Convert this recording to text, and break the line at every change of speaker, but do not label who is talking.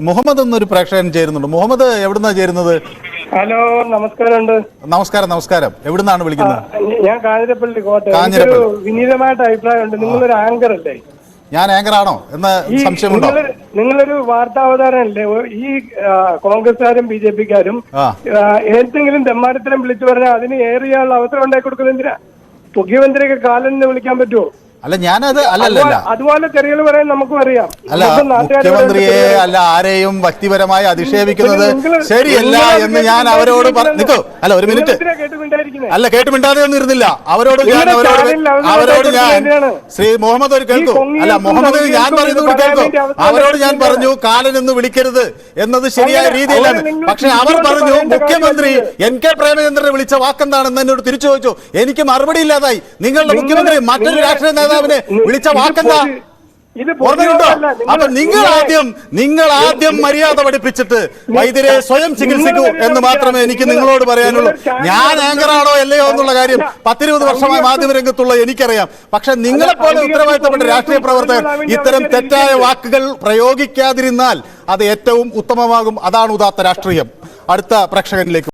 മുഹമ്മദ് എന്നൊരു പ്രേക്ഷകൻ ചേരുന്നുണ്ട്. മുഹമ്മദ് എവിടുന്നാ ചേരുന്നത്?
ഹലോ, നമസ്കാരമുണ്ട്.
നമസ്കാരം. നമസ്കാരം. എവിടുന്നാണ് വിളിക്കുന്നത്?
ഞാൻ കാഞ്ഞിരപ്പള്ളി കോട്ടയം. വിനീതമായിട്ട് അഭിപ്രായമുണ്ട്. നിങ്ങളൊരു ആങ്കർ അല്ലേ?
ഞാൻ ആങ്കർ ആണോ എന്ന് സംശയമുണ്ടോ?
നിങ്ങളൊരു വാർത്താവതാരനല്ലേ? ഈ കോൺഗ്രസ്സുകാരും ബി ജെ പിക്കാരും ഏതെങ്കിലും തെമ്മാരത്തിനും വിളിച്ചു പറഞ്ഞാൽ അതിന് ഏറിയുള്ള അവസരം ഉണ്ടാക്കി കൊടുക്കുന്നത് എന്തിനാ? മുഖ്യമന്ത്രിക്ക് കാലന് വിളിക്കാൻ പറ്റുമോ?
അല്ല, ഞാനത് അല്ലല്ല
അതുപോലെ തെറികൾ പറയാൻ നമുക്കും അറിയാം.
അല്ല, മുഖ്യമന്ത്രിയെ അല്ല ആരെയും വ്യക്തിപരമായി അധിക്ഷേപിക്കുന്നത് ശരിയല്ല എന്ന് ഞാൻ അവരോട് നിൽക്കൂ. അല്ല, ഒരു മിനിറ്റ്. അല്ല, കേട്ടുമിണ്ടാതെ ഒന്നും ഇരുന്നില്ല. അവരോട് ഞാൻ ശ്രീ മുഹമ്മദ് ഒരു കേൾക്കൂ. അല്ല, മുഹമ്മദ് ഞാൻ പറയുന്നത് കേൾക്കൂ. അവരോട് ഞാൻ പറഞ്ഞു കാലൻ എന്ന് വിളിക്കരുത് എന്നത് ശരിയായ രീതിയിലാണ്. പക്ഷെ അവർ പറഞ്ഞു മുഖ്യമന്ത്രി NK പ്രേമചന്ദ്രനെ വിളിച്ച വാക്കെന്താണെന്ന് എന്നോട് തിരിച്ചു ചോദിച്ചു. എനിക്ക് മറുപടി ഇല്ലാതായി. നിങ്ങളുടെ മുഖ്യമന്ത്രി മറ്റൊരു രാഷ്ട്രീയ നേതാവിനെ വിളിച്ച വാക്കെന്താ? ഓർമ്മയുണ്ടോ? അപ്പൊ നിങ്ങൾ ആദ്യം മര്യാദ പഠിപ്പിച്ചിട്ട് വൈദ്യരെ സ്വയം ചികിത്സിക്കൂ എന്ന് മാത്രമേ എനിക്ക് നിങ്ങളോട് പറയാനുള്ളൂ. ഞാൻ ആങ്കറാണോ അല്ലയോ എന്നുള്ള കാര്യം 10-20 വർഷമായി മാധ്യമരംഗത്തുള്ള എനിക്കറിയാം. പക്ഷെ നിങ്ങളെപ്പോലെ ഉത്തരവാദിത്തപ്പെട്ട രാഷ്ട്രീയ പ്രവർത്തകർ ഇത്തരം തെറ്റായ വാക്കുകൾ പ്രയോഗിക്കാതിരുന്നാൽ അത് ഏറ്റവും ഉത്തമമാകും. അതാണ് ഉദാത്ത രാഷ്ട്രീയം. അടുത്ത പ്രേക്ഷകനിലേക്ക്